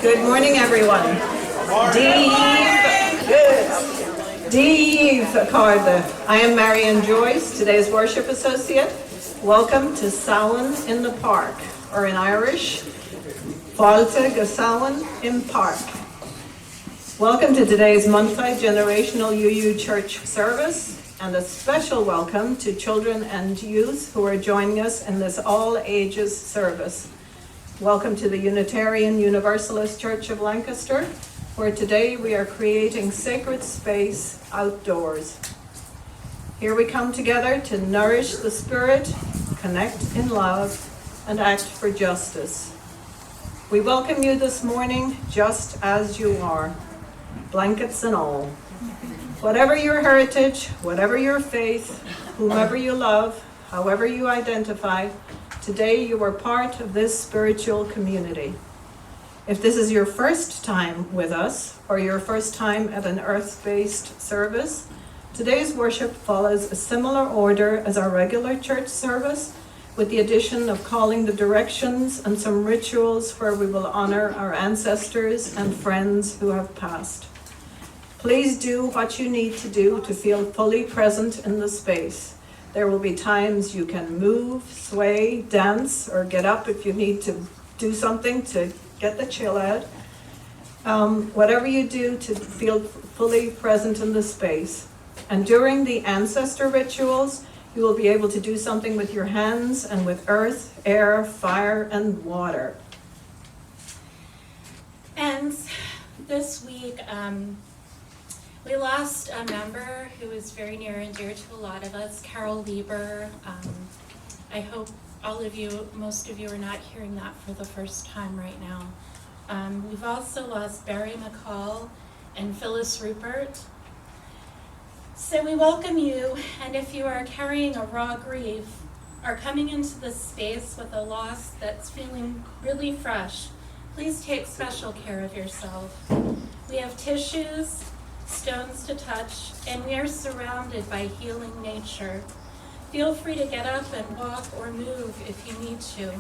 Good morning, everyone. Dave Carda. I am Marianne Joyce, today's worship associate. Welcome to Samhain in the Park, or in Irish, Fáilte go Samhain in Park. Welcome to today's multi-generational UU Church service, and a special welcome to children and youth who are joining us in this all-ages service. Welcome to the Unitarian Universalist Church of Lancaster, where today we are creating sacred space outdoors. Here we come together to nourish the spirit, connect in love, and act for justice. We welcome you this morning just as you are, blankets and all. Whatever your heritage, whatever your faith, whomever you love, however you identify, today you are part of this spiritual community. If this is your first time with us, or your first time at an earth-based service, today's worship follows a similar order as our regular church service, with the addition of calling the directions and some rituals where we will honor our ancestors and friends who have passed. Please do what you need to do to feel fully present in the space. There will be times you can move, sway, dance, or get up if you need to do something to get the chill out. Whatever you do to feel fully present in the space. And during the ancestor rituals, you will be able to do something with your hands and with earth, air, fire, and water. And this week, we lost a member who was very near and dear to a lot of us, Carol Lieber. I hope most of you are not hearing that for the first time right now. We've also lost Barry McCall and Phyllis Rupert. So we welcome you, and if you are carrying a raw grief, are coming into this space with a loss that's feeling really fresh, please take special care of yourself. We have tissues, stones to touch, and we are surrounded by healing nature. Feel free to get up and walk or move if you need to.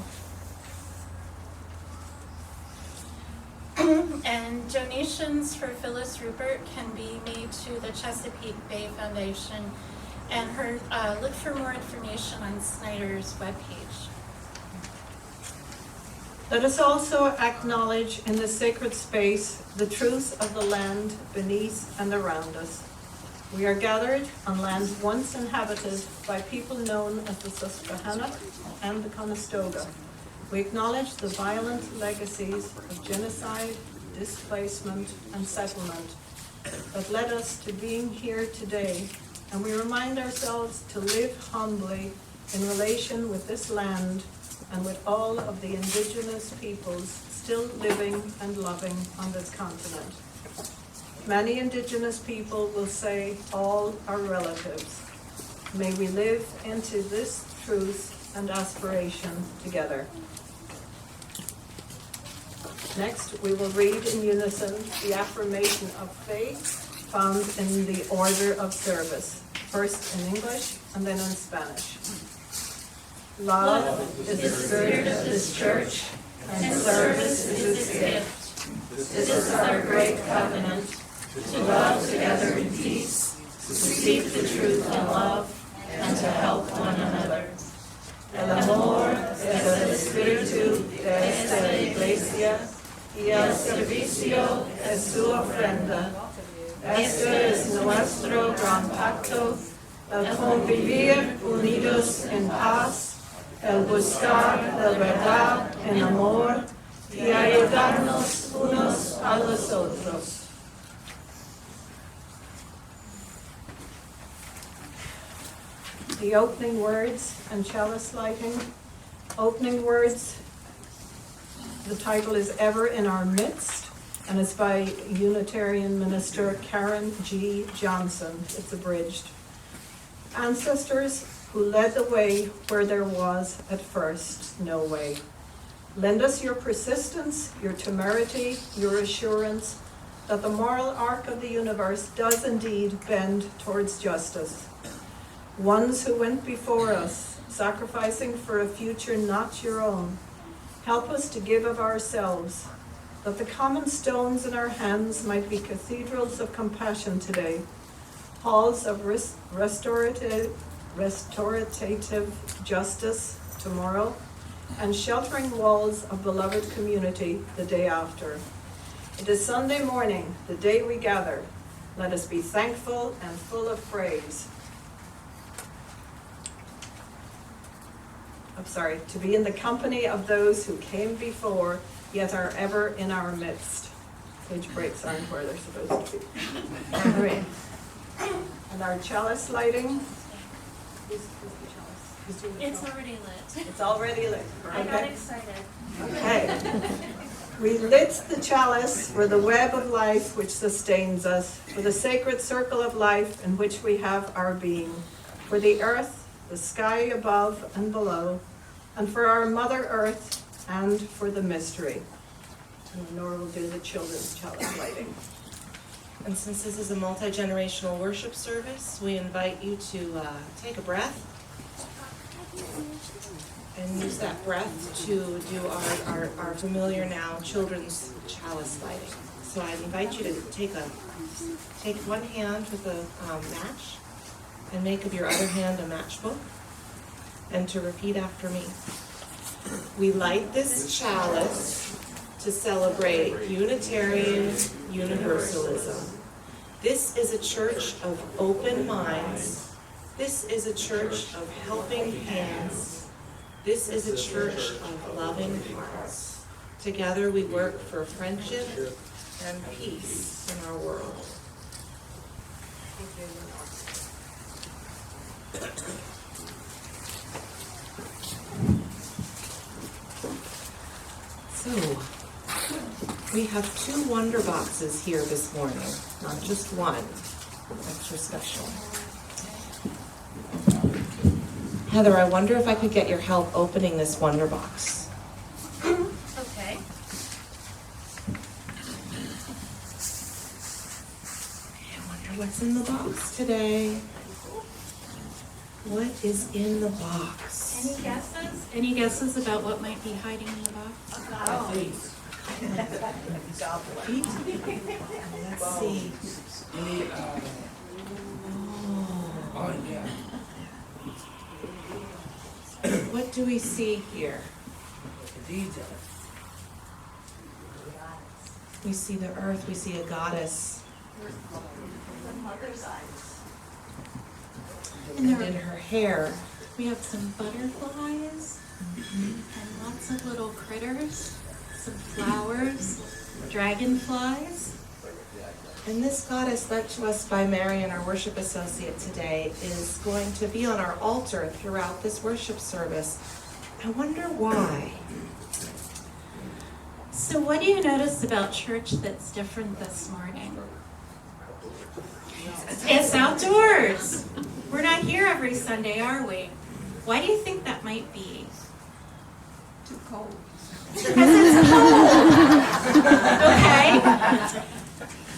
And donations for Phyllis Rupert can be made to the Chesapeake Bay Foundation, and look for more information on Snyder's webpage. Let us also acknowledge in this sacred space the truth of the land beneath and around us. We are gathered on land once inhabited by people known as the Susquehannock and the Conestoga. We acknowledge the violent legacies of genocide, displacement, and settlement that led us to being here today, and we remind ourselves to live humbly in relation with this land and with all of the indigenous peoples still living and loving on this continent. Many indigenous people will say all are relatives. May we live into this truth and aspiration together. Next, we will read in unison the affirmation of faith found in the order of service, first in English and then in Spanish. Love is the spirit of this church, and service is its gift. This is our great covenant, to love together in peace, to seek the truth in love, and to help one another. El amor es el espíritu de esta iglesia, y el servicio es su ofrenda. Este es nuestro gran pacto, el convivir unidos en paz, el buscar la verdad en amor y ayudarnos unos a los otros. The opening words and chalice lighting. Opening words, the title is Ever in Our Midst, and it's by Unitarian Minister Karen G. Johnson. It's abridged. Ancestors who led the way where there was at first no way. Lend us your persistence, your temerity, your assurance that the moral arc of the universe does indeed bend towards justice. Ones who went before us, sacrificing for a future not your own, help us to give of ourselves, that the common stones in our hands might be cathedrals of compassion today, halls of restorative justice tomorrow, and sheltering walls of beloved community the day after. It is Sunday morning, the day we gather. Let us be thankful and full of praise. To be in the company of those who came before, yet are ever in our midst. Page breaks aren't where they're supposed to be. All right. And our chalice lighting. It's already lit. It's already lit. I got excited. Okay. We lit the chalice for the web of life which sustains us, for the sacred circle of life in which we have our being, for the earth, the sky above and below, and for our Mother Earth, and for the mystery. And Nora will do the children's chalice lighting. And since this is a multi-generational worship service, we invite you to take a breath and use that breath to do our familiar now children's chalice lighting. So I invite you to take one hand with a match and make of your other hand a matchbook, and to repeat after me. We light this chalice to celebrate Unitarian Universalism. This is a church of open minds. This is a church of helping hands. This is a church of loving hearts. Together we work for friendship and peace in our world. So, we have 2 wonder boxes here this morning, not just one. Extra special. Heather, I wonder if I could get your help opening this wonder box. Okay. I wonder what's in the box today. What is in the box? Any guesses? Any guesses about what might be hiding in the box? Let's see. What do we see here? We see the earth, we see a goddess. And in her hair, We have some butterflies and lots of little critters, some flowers, dragonflies. and this goddess led to us by Marion, our worship associate today, is going to be on our altar throughout this worship service. I wonder why. So what do you notice about church that's different this morning? It's outdoors. We're not here every Sunday, are we? Why do you think that might be? Too cold. Because it's cold. Okay.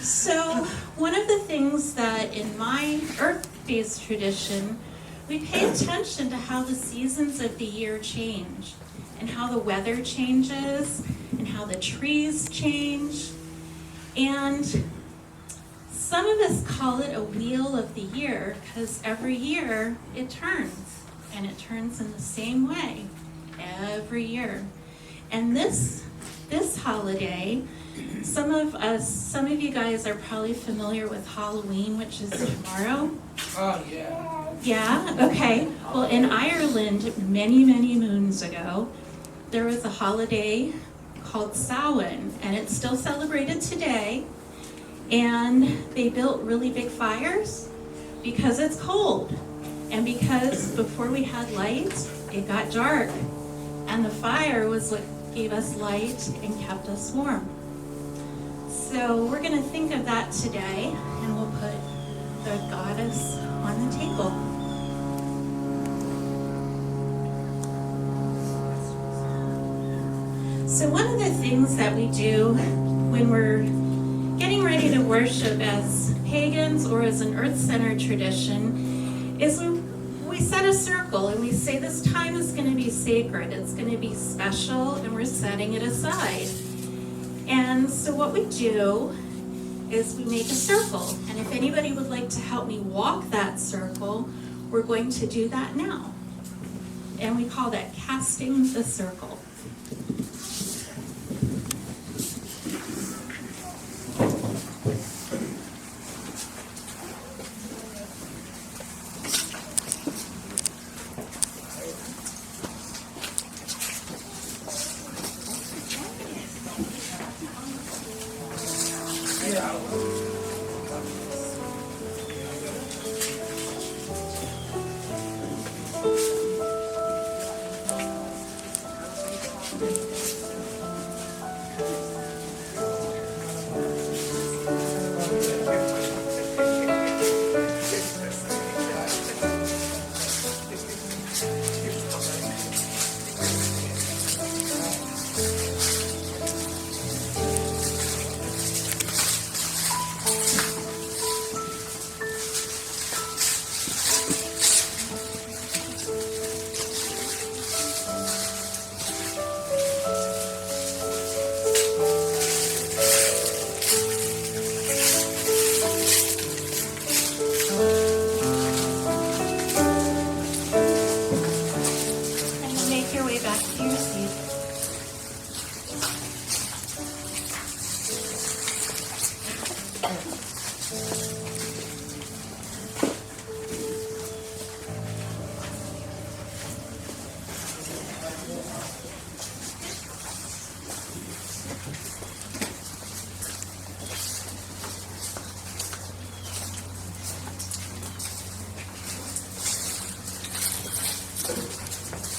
So one of the things that in my earth-based tradition, we pay attention to how the seasons of the year change and how the weather changes and how the trees change. And some of us call it a wheel of the year because every year it turns, and it turns in the same way every year. And this holiday, some of you guys are probably familiar with Halloween, which is tomorrow. Oh, yeah. Yeah, okay. Well, in Ireland, many, many moons ago, there was a holiday called Samhain, and it's still celebrated today. And they built really big fires because it's cold. And because before we had light, it got dark. And the fire was what gave us light and kept us warm. So we're going to think of that today, and we'll put the goddess on the table. So one of the things that we do when we're getting ready to worship as pagans or as an earth-centered tradition is we set a circle and we say this time is going to be sacred, it's going to be special, and we're setting it aside. And so what we do is we make a circle. And if anybody would like to help me walk that circle, we're going to do that now. And we call that casting the circle.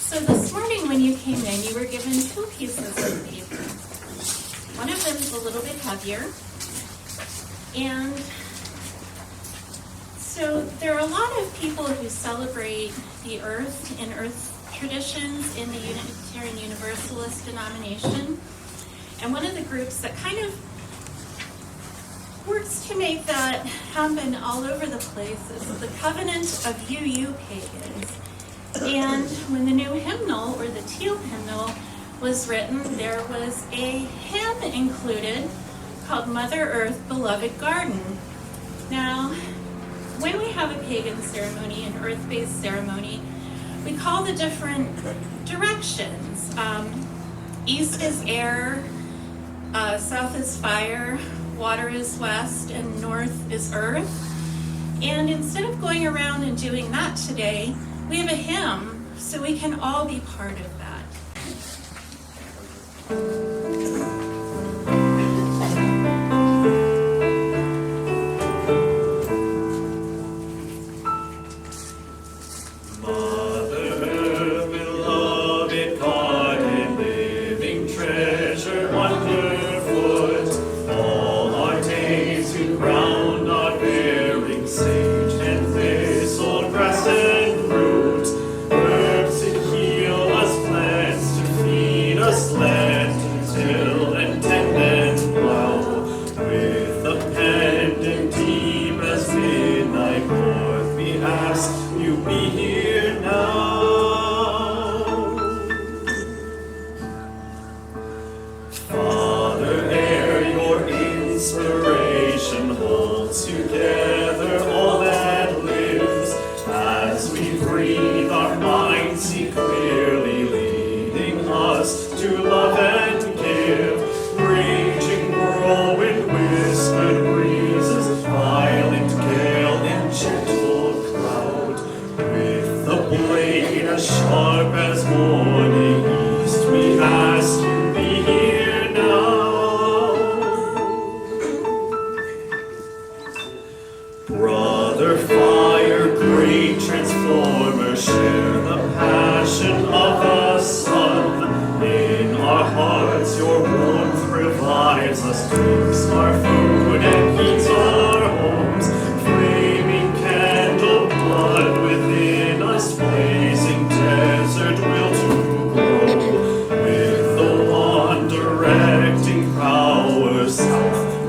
So this morning when you came in, you were given two pieces of paper. One of them is a little bit heavier. And so there are a lot of people who celebrate the earth and earth traditions in the Unitarian Universalist denomination. And one of the groups that kind of works to make that happen all over the place is the Covenant of UU Pagans. And when the new hymnal, or the teal hymnal, was written, there was a hymn included called Mother Earth, Beloved Garden. Now, when we have a pagan ceremony, an earth-based ceremony, we call the different directions. East is air, south is fire, water is west, and north is earth. And instead of going around and doing that today, we have a hymn, so we can all be part of that.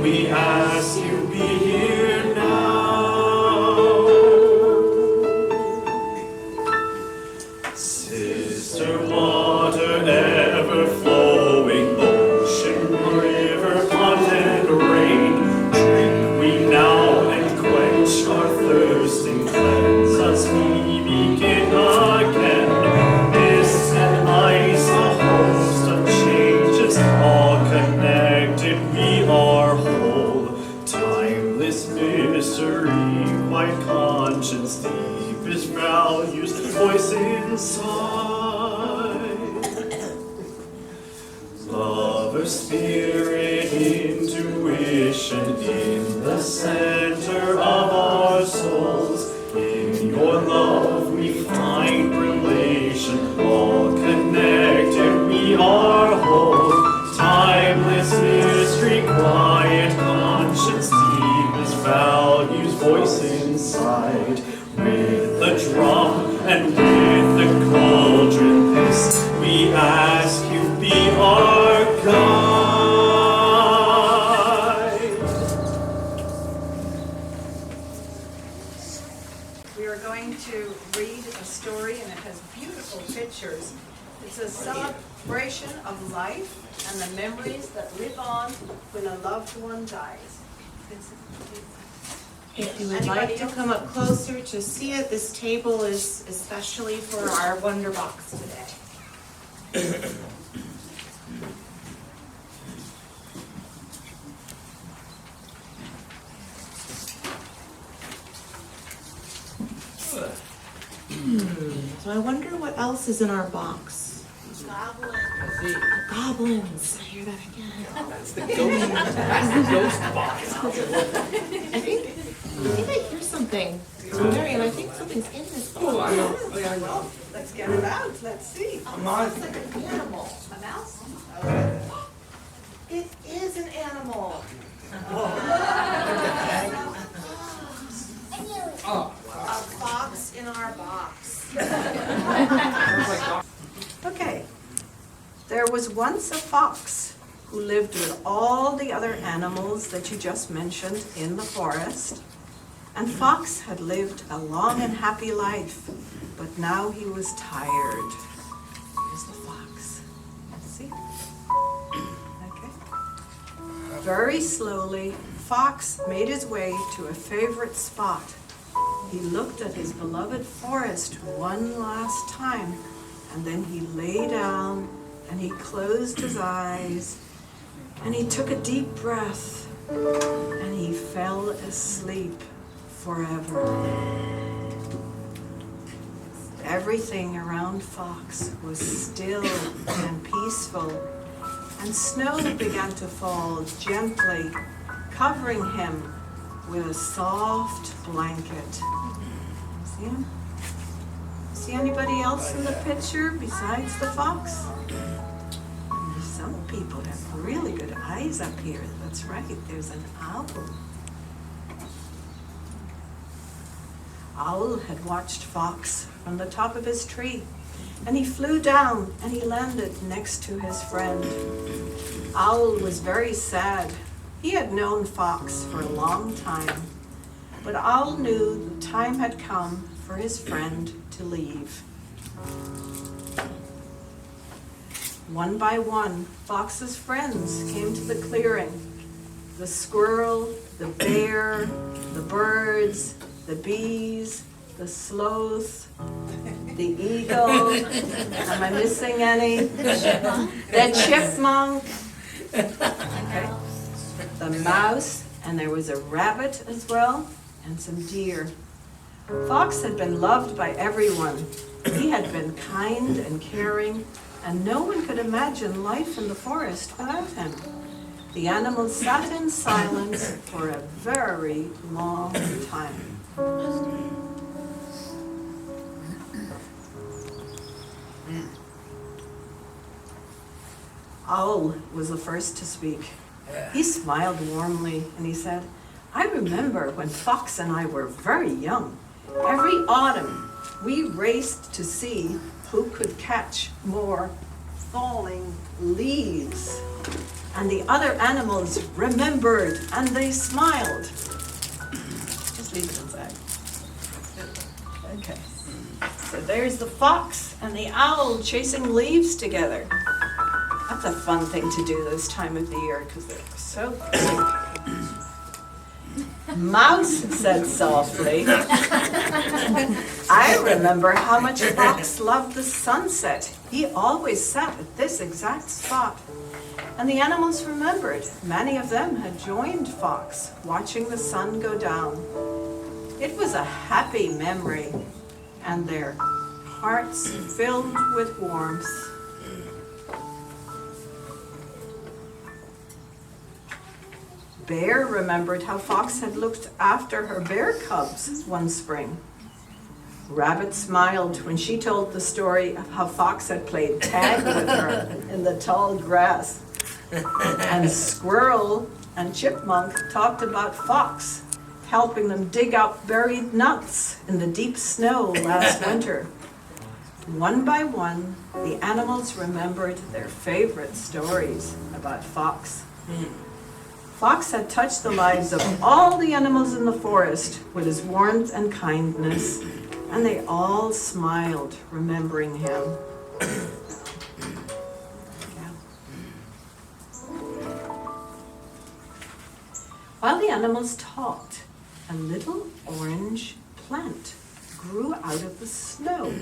We ask you be here now. mystery, quiet conscience, deepest values, voice inside. Lover, spirit, intuition, in the center of our souls. In your love we find relation, all connected we are whole. Timeless mystery, quiet conscience, deepest values, voice inside. With the drum and with the cauldron, this we ask you be our guide. We are going to read a story, and it has beautiful pictures. It's a celebration of life and the memories that live on when a loved one dies. If you would like to come up closer to see it, this table is especially for our Wonder Box today. So I wonder what else is in our box. Goblins. I hear that again. That's the ghost box. I think I hear something. Marion, I think something's in this box. Oh, I know. Well, let's get it out. Let's see. Mine. It's like an animal. A mouse? It is an animal. Oh, A fox in our box. Okay. There was once a fox who lived with all the other animals that you just mentioned in the forest. And Fox had lived a long and happy life, but now he was tired. Here's the fox. See? Okay. Very slowly, Fox made his way to a favorite spot. He looked at his beloved forest one last time, and then he lay down and he closed his eyes and he took a deep breath and he fell asleep forever. Everything around Fox was still and peaceful, and snow began to fall gently, covering him with a soft blanket. See him? See anybody else in the picture besides the fox? Some people have really good eyes up here. That's right, there's an owl. Owl had watched Fox from the top of his tree, and he flew down and he landed next to his friend. Owl was very sad. He had known Fox for a long time, but Owl knew the time had come for his friend to leave. One by one, Fox's friends came to the clearing. The squirrel, the bear, the birds, the bees, the sloth, the eagle. Am I missing any? The chipmunk. Okay. The mouse, and there was a rabbit as well, and some deer. Fox had been loved by everyone. He had been kind and caring, and no one could imagine life in the forest without him. The animals sat in silence for a very long time. Owl was the first to speak. He smiled warmly and he said, "I remember when Fox and I were very young. Every autumn we raced to see who could catch more falling leaves. And the other animals remembered and they smiled." Just leave it inside. Okay. So there's the fox and the owl chasing leaves together. That's a fun thing to do this time of the year because they're so quick. Mouse said softly, "I remember how much Fox loved the sunset. He always sat at this exact spot. And the animals remembered. Many of them had joined Fox, watching the sun go down. It was a happy memory, and their hearts filled with warmth. Bear remembered how Fox had looked after her bear cubs one spring. Rabbit smiled when she told the story of how Fox had played tag with her in the tall grass. And Squirrel and Chipmunk talked about Fox helping them dig up buried nuts in the deep snow last winter. One by one, the animals remembered their favorite stories about Fox. Fox had touched the lives of all the animals in the forest with his warmth and kindness, and they all smiled, remembering him. Yeah. While the animals talked, a little orange plant grew out of the snow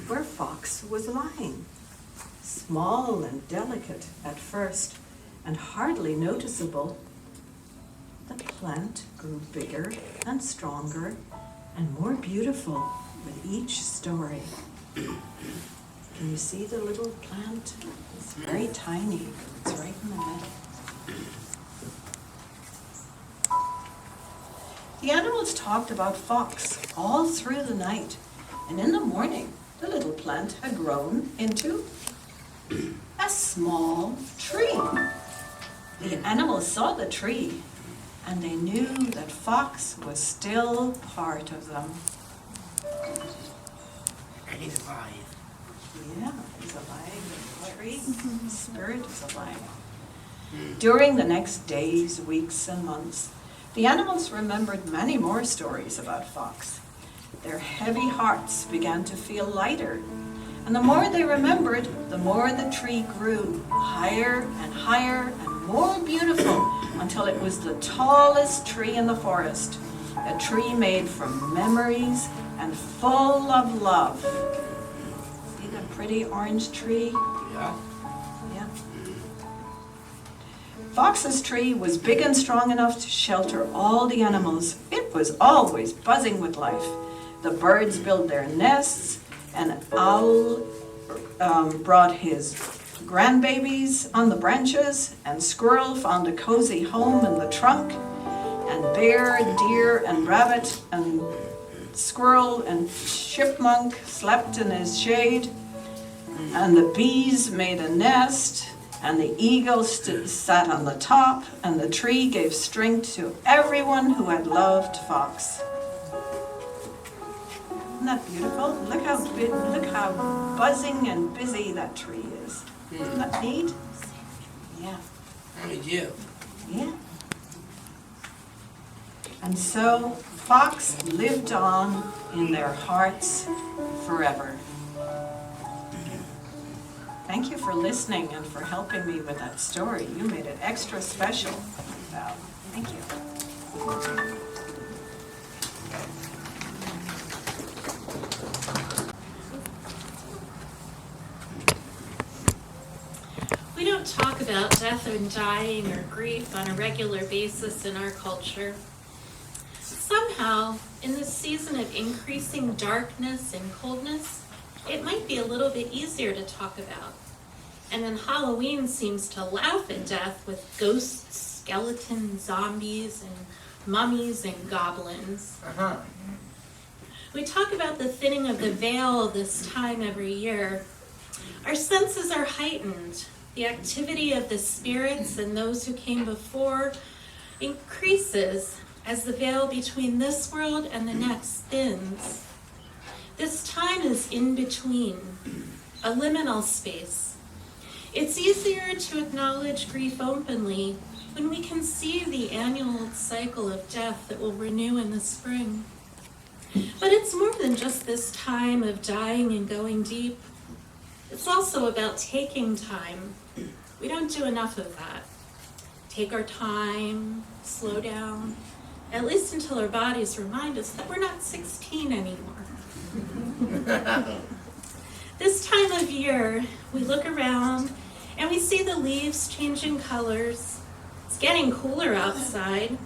where Fox was lying. Small and delicate at first, and hardly noticeable, the plant grew bigger and stronger and more beautiful with each story. Can you see the little plant? It's very tiny. It's right in the middle. The animals talked about Fox all through the night, and in the morning, the little plant had grown into a small tree. The animals saw the tree, and they knew that Fox was still part of them. And he's alive. Yeah, he's alive. The tree, the spirit is alive. During the next days, weeks, and months, the animals remembered many more stories about Fox. Their heavy hearts began to feel lighter, and the more they remembered, the more the tree grew, higher and higher and more beautiful, until it was the tallest tree in the forest, a tree made from memories and full of love. See that pretty orange tree? Yeah. Yeah. Fox's tree was big and strong enough to shelter all the animals. It was always buzzing with life. The birds built their nests, and Owl brought his grandbabies on the branches, and Squirrel found a cozy home in the trunk, and Bear, Deer, and Rabbit, and Squirrel and Chipmunk slept in his shade, and the bees made a nest, and the eagle sat on the top, and the tree gave strength to everyone who had loved Fox. Isn't that beautiful? Look how buzzing and busy that tree is. Isn't that neat? Yeah. How did you? Yeah. And so Fox lived on in their hearts forever. Thank you for listening and for helping me with that story. You made it extra special, Val. Thank you. We don't talk about death and dying or grief on a regular basis in our culture. Somehow, in this season of increasing darkness and coldness, it might be a little bit easier to talk about. And then Halloween seems to laugh at death with ghosts, skeletons, zombies, and mummies and goblins. We talk about the thinning of the veil this time every year. Our senses are heightened. The activity of the spirits and those who came before increases as the veil between this world and the next thins. This time is in between, a liminal space. It's easier to acknowledge grief openly when we can see the annual cycle of death that will renew in the spring. But it's more than just this time of dying and going deep. It's also about taking time. We don't do enough of that. Take our time, slow down, at least until our bodies remind us that we're not 16 anymore. This time of year, we look around And we see the leaves changing colors. It's getting cooler outside.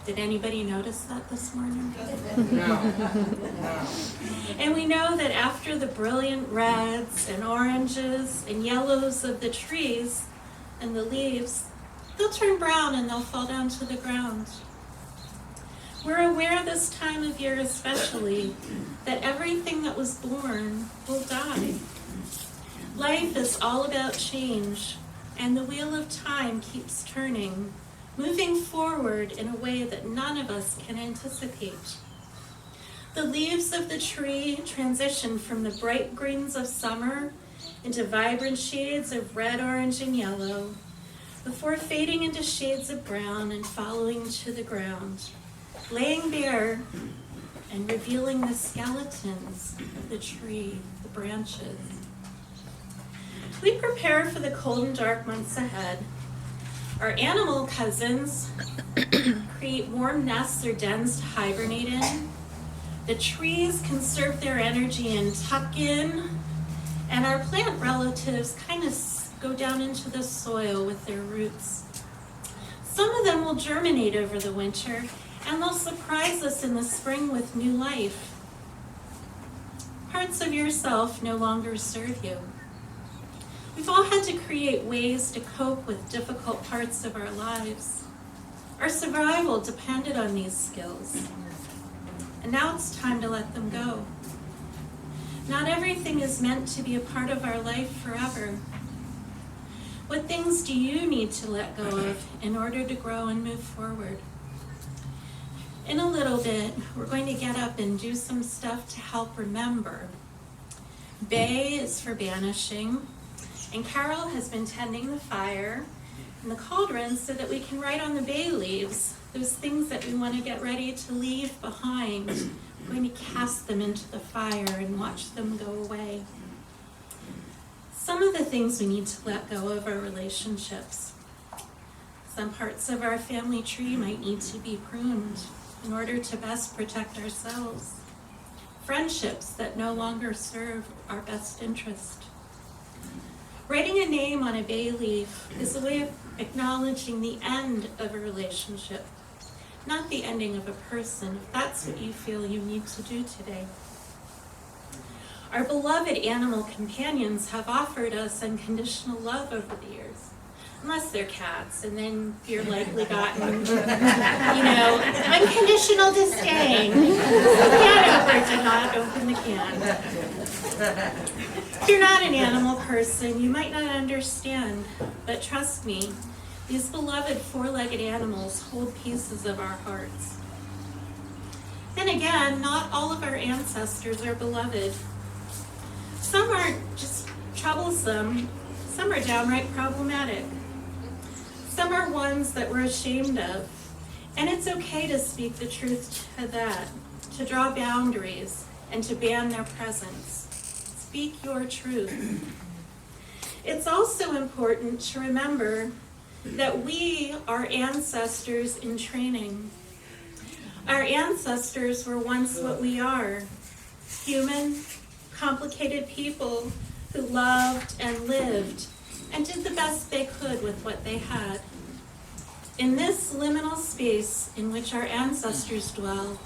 Did anybody notice that this morning? And we know that after the brilliant reds and oranges and yellows of the trees and the leaves, they'll turn brown and they'll fall down to the ground. We're aware this time of year especially that everything that was born will die. Life is all about change, and the wheel of time keeps turning, moving forward in a way that none of us can anticipate. The leaves of the tree transition from the bright greens of summer into vibrant shades of red, orange, and yellow, before fading into shades of brown and falling to the ground, laying bare and revealing the skeletons of the tree, the branches. We prepare for the cold and dark months ahead. Our animal cousins create warm nests or dens to hibernate in. The trees conserve their energy and tuck in. And our plant relatives kind of go down into the soil with their roots. Some of them will germinate over the winter, and they'll surprise us in the spring with new life. Parts of yourself no longer serve you. We've all had to create ways to cope with difficult parts of our lives. Our survival depended on these skills. And now it's time to let them go. Not everything is meant to be a part of our life forever. What things do you need to let go of in order to grow and move forward? In a little bit, we're going to get up and do some stuff to help remember. Bay is for banishing, and Carol has been tending the fire and the cauldron so that we can write on the bay leaves those things that we want to get ready to leave behind. We're going to cast them into the fire and watch them go away. Some of the things we need to let go of are relationships. Some parts of our family tree might need to be pruned in order to best protect ourselves. Friendships that no longer serve our best interest. Writing a name on a bay leaf is a way of acknowledging the end of a relationship, not the ending of a person, if that's what you feel you need to do today. Our beloved animal companions have offered us unconditional love over the years, unless they're cats, and then you're likely gotten, unconditional disdain. The cat opener did not open the can. If you're not an animal person, you might not understand, but trust me, these beloved four-legged animals hold pieces of our hearts. Then again, not all of our ancestors are beloved. Some are just troublesome, some are downright problematic. Some are ones that we're ashamed of, and it's okay to speak the truth to that, to draw boundaries, and to ban their presence. Speak your truth. It's also important to remember that we are ancestors in training. Our ancestors were once what we are, human, complicated people who loved and lived and did the best they could with what they had. In this liminal space in which our ancestors dwell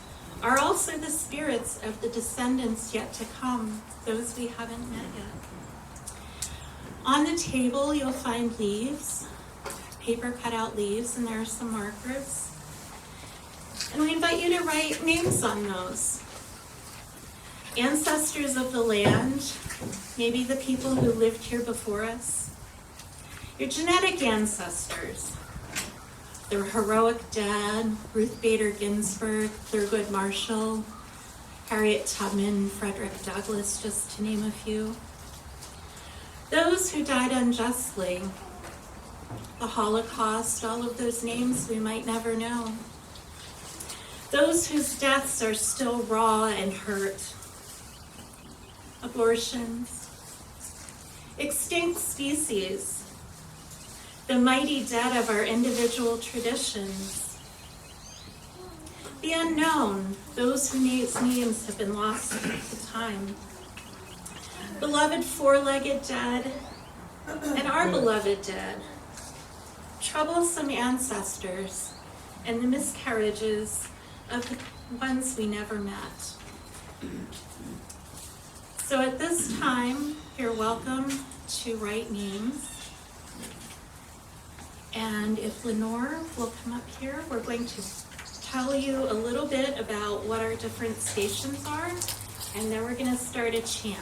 are also the spirits of the descendants yet to come, those we haven't met yet. On the table you'll find leaves, paper cutout leaves, and there are some markers. And we invite you to write names on those. Ancestors of the land, maybe the people who lived here before us. Your genetic ancestors, the heroic dead, Ruth Bader Ginsburg, Thurgood Marshall, Harriet Tubman, Frederick Douglass, just to name a few. Those who died unjustly, the Holocaust, all of those names we might never know. Those whose deaths are still raw and hurt. Abortions, extinct species, the mighty dead of our individual traditions. The unknown, those whose names have been lost to time. Beloved four-legged dead, and our beloved dead, troublesome ancestors, and the miscarriages of the ones we never met. So at this time, you're welcome to write names. And if Lenore will come up here, we're going to tell you a little bit about what our different stations are, and then we're going to start a chant.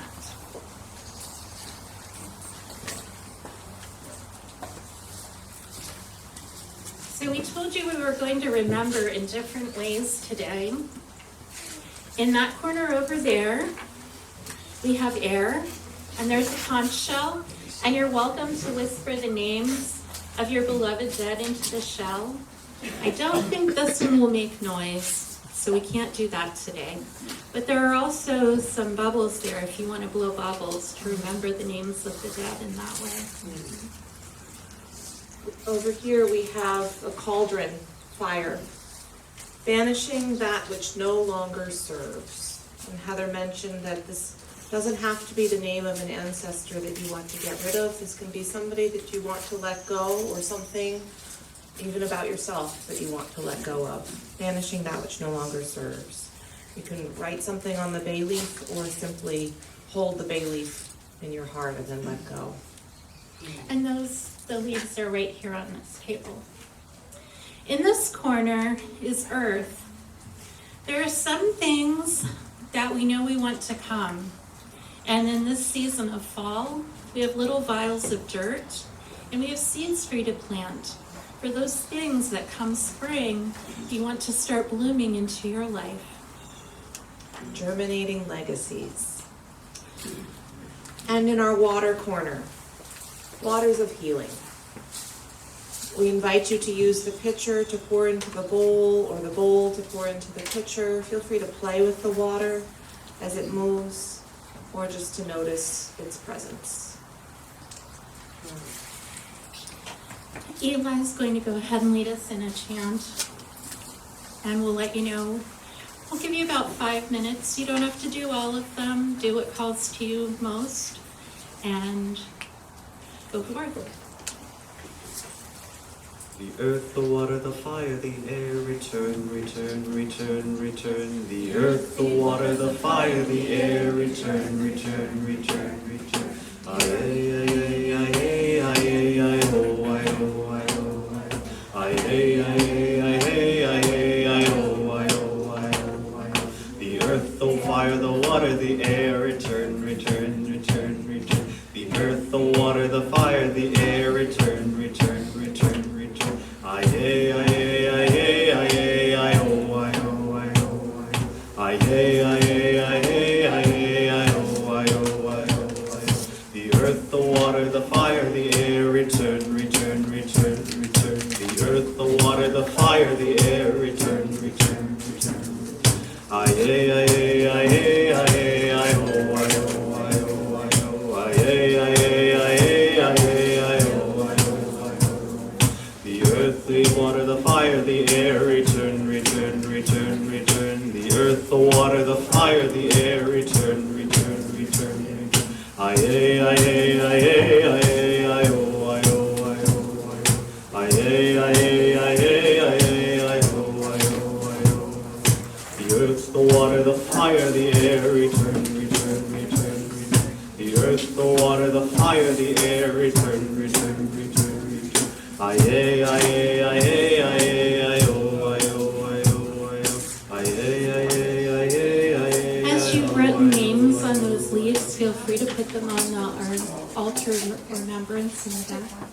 So we told you we were going to remember in different ways today. In that corner over there, we have air, and there's a conch shell, and you're welcome to whisper the names of your beloved dead into the shell. I don't think this one will make noise, so we can't do that today. But there are also some bubbles there if you want to blow bubbles to remember the names of the dead in that way. Over here we have a cauldron fire, banishing that which no longer serves. And Heather mentioned that this doesn't have to be the name of an ancestor that you want to get rid of. This can be somebody that you want to let go, or something even about yourself that you want to let go of. Banishing that which no longer serves. You can write something on the bay leaf, or simply hold the bay leaf in your heart and then let go. And the leaves are right here on this table. In this corner is earth. There are some things that we know we want to come. And in this season of fall, we have little vials of dirt, and we have seeds for you to plant. For those things that come spring, you want to start blooming into your life. Germinating legacies. And in our water corner, waters of healing. We invite you to use the pitcher to pour into the bowl, or the bowl to pour into the pitcher. Feel free to play with the water as it moves, or just to notice its presence. Eli's going to go ahead and lead us in a chant, and we'll let you know. We'll give you about 5 minutes. You don't have to do all of them. Do what calls to you most, and go forth. The earth, the water, the fire, the air, return, return, return, return. The earth, the water, the fire, the air, return, return, return, return. Aye, aye, aye, aye, aye, aye, oh, aye, oh, aye, oh, aye, aye, aye, aye, aye, aye, aye, oh, aye, oh, aye, oh, aye. The earth, the fire, the water, the air, return, return, return, return. The earth, the water, the fire, the air, return, return, return, return. Aye, aye, aye, aye, aye, aye, oh, aye, oh, aye, oh, aye, aye, aye, aye, aye, aye, oh, aye, oh, aye, oh, aye. The earth, the water, the fire, the air, return, return, return, return. The earth, the water, the fire, the air, return, return, return. Aye, aye, aye, aye, aye, aye, oh, aye, oh, aye, oh, aye, oh, aye, aye, aye, aye, aye, oh, aye, oh, aye, oh. The earth, the water, the fire, the air, return, return, return, return. The earth, the water, the fire, the air, return, return, return, return. Aye, aye, aye, aye, aye, aye, oh, aye, oh, aye, oh, aye, oh. Aye, aye, aye, aye, aye, aye, oh, aye, oh, aye, oh. The earth, the water, the fire, the air, return, return, return, return. The earth, the water, the fire, the air, return, return, return, return. Aye, aye, aye, aye, aye, aye, oh, aye, oh, aye, oh, aye, oh. Aye, aye, aye, aye, aye, As you've written names on those leaves, feel free to put them on our altar of remembrance in the back.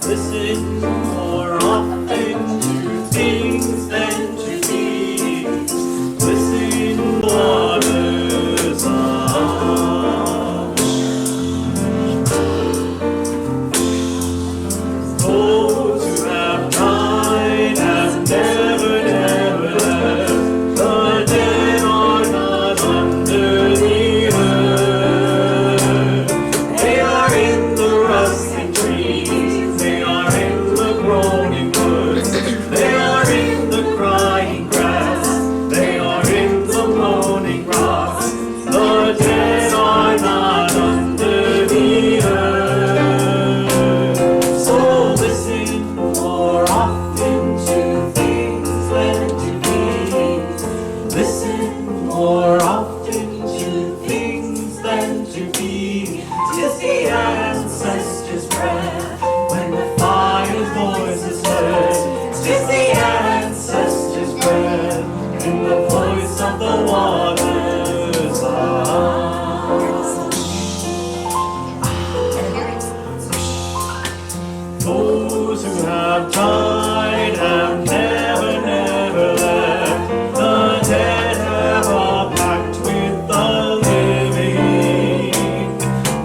Listen more often to things than to things. Listen, waters of those who have died have never, never left. The dead are not under the earth. They are in the rusting trees. They are in the groaning woods. Those who have died have never, never left. The dead have a pact with the living.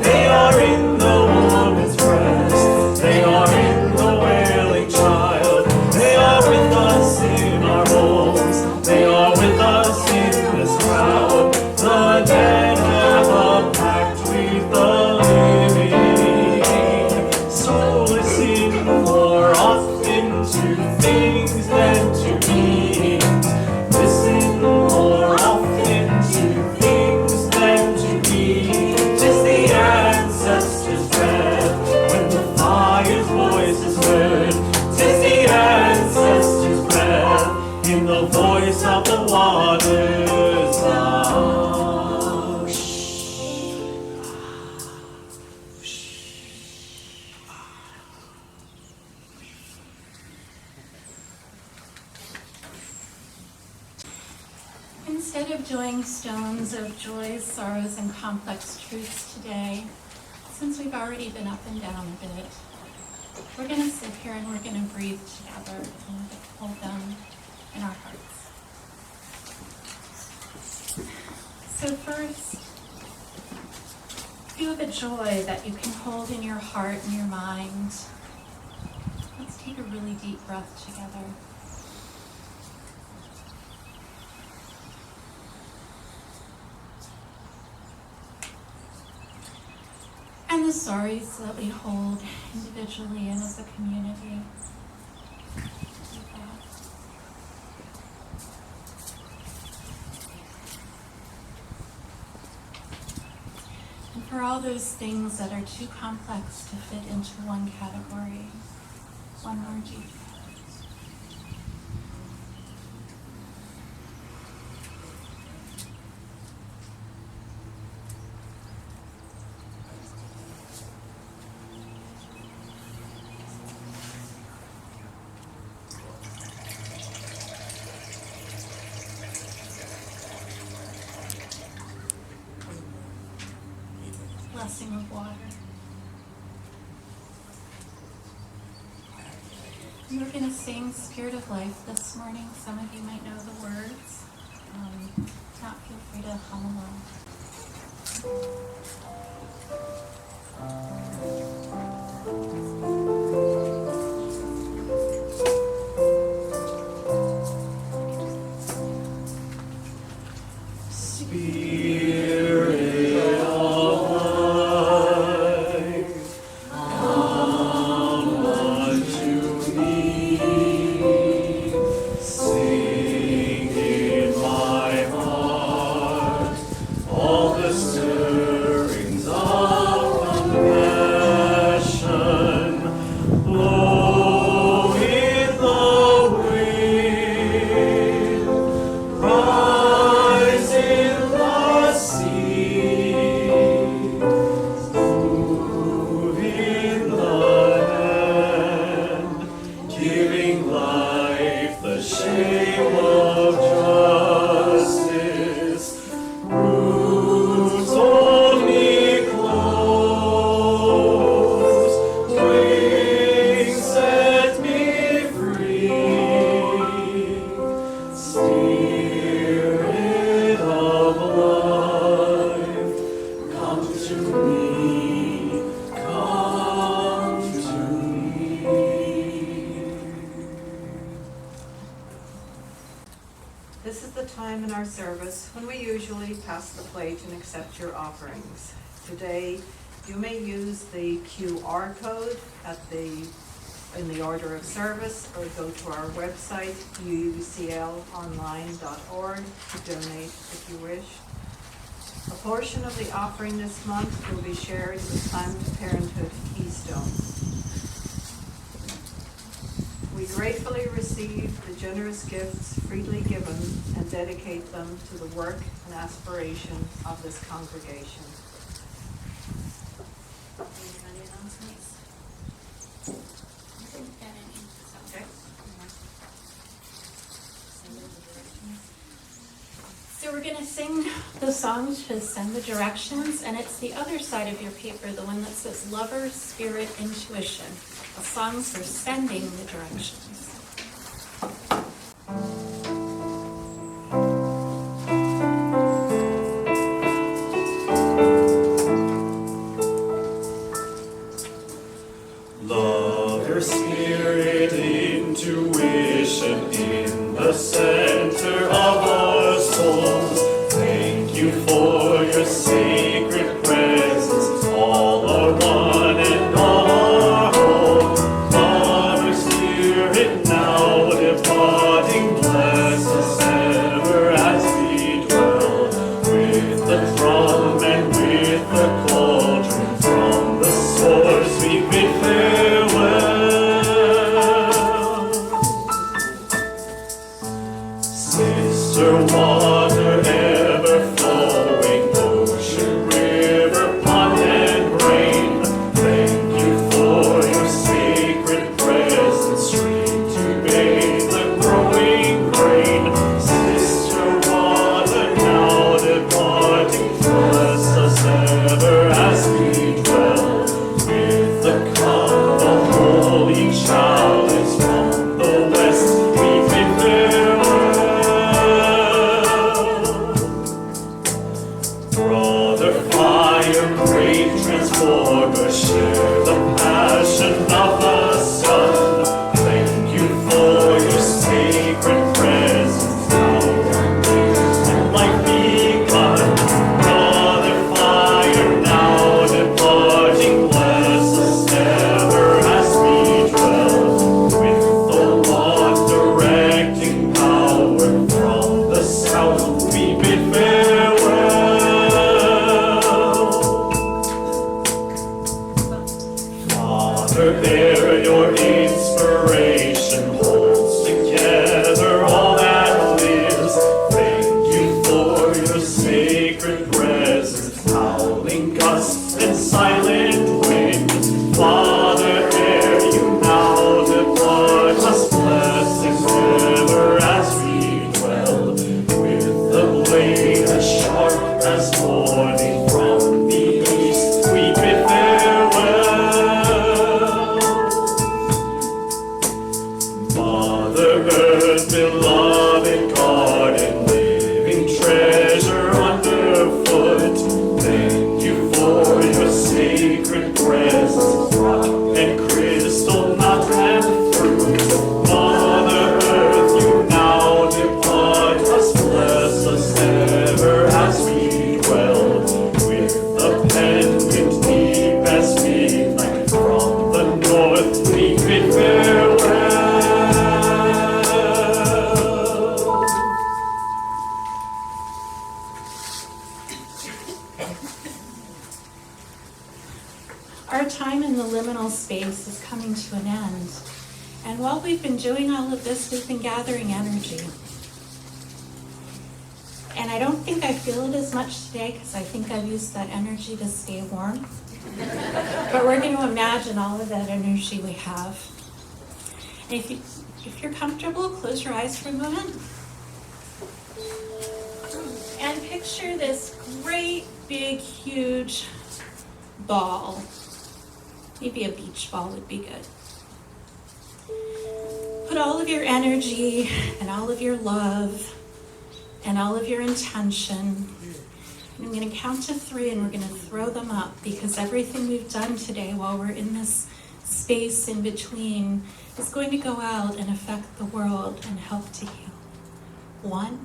They are in the woman's breast. They are in the wailing child. They are with us in our homes. They are with us in this crowd. The dead have a pact with the living. So listen more often to things than to meanings. Listen more often to things than to meanings. 'Tis the ancestors' breath when the fire's voice is heard. 'Tis the ancestors' breath in the voice of the waters now. Instead of joying stones of joys, sorrows, and complex truths today, since we've already been up and down a bit, we're going to sit here and we're going to breathe together and hold them in our hearts. So first, feel the joy that you can hold in your heart and your mind. Let's take a really deep breath together. And the sorries that we hold individually and as a community. Like that. And for all those things that are too complex to fit into one category, one more deep breath. Blessing of water. And we're going to sing Spirit of Life this morning. Some of you might know the words. If not, feel free to hum along. Spirit of life, come unto me. Sing in my heart all the stirrings of compassion. Blow in the wind, rise in the sea, move in the hand, giving life the shape of justice. Roots only close, wings set me free. Spirit of life, come to me, come to me. This is the time in our service when we usually pass the plate and accept your offerings. Today, you may use the QR code in the order of service, or go to our website, uclonline.org, to donate if you wish. A portion of the offering this month will be shared with Planned Parenthood Keystone. We gratefully receive the generous gifts freely given and dedicate them to the work and aspiration of this congregation. Any announcements? Okay. So we're going to sing the song to send the directions, and it's the other side of your paper, the one that says Lover, Spirit, Intuition. A song for sending the directions. Lover, spirit, intuition in the center of our souls. Thank you for your sacred presence. All are one and all are whole. Lover, spirit, now departing, bless us ever as we dwell with the drum and with the cauldron. From the source we bid farewell. Sister water ever flowing, ocean, river, pond and rain. Thank you for your sacred presence, stream to bathe the growing grain. Sister water now departing, bless us ever as we dwell with the cup of holy chalice. From the west we bid farewell. Brother fire, great transformer, share the passion of the sun. Thank you for your sacred presence, now and life begun. Brother fire, now departing, bless us ever as we dwell with the one directing power. From the south we bid farewell. Father, there your inspiration holds together all that lives. Thank you for your sacred presence, howling gusts and silent wind. Father, ere you now depart us, blessings ever as we dwell with the blade as sharp as morning. From the east we bid farewell. Mother Earth, beloved garden, living treasure underfoot. Thank you for your sacred presence, rock and crystal, nut and fruit. Mother Earth, you now depart us, bless us ever as we dwell with the pendant deep as midnight. From the north we bid farewell. Our time in the liminal space is coming to an end. And while we've been doing all of this, we've been gathering energy. And I don't think I feel it as much today because I think I've used that energy to stay warm. But we're going to imagine all of that energy we have. And if you're comfortable, close your eyes for a moment. And picture this great, big, huge ball. Maybe a beach ball would be good. Put all of your energy and all of your love and all of your intention. And I'm going to count to 3 and we're going to throw them up because everything we've done today while we're in this space in between is going to go out and affect the world and help to heal. 1,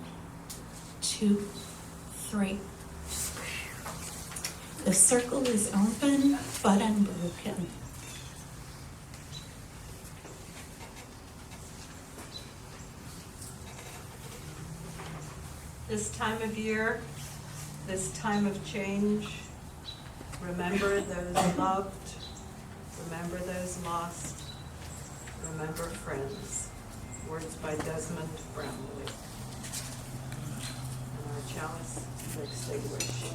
2, 3. The circle is open but unbroken. This time of year, this time of change, remember those loved, remember those lost, remember friends. Words by Desmond Brownlee. And our chalice is extinguished.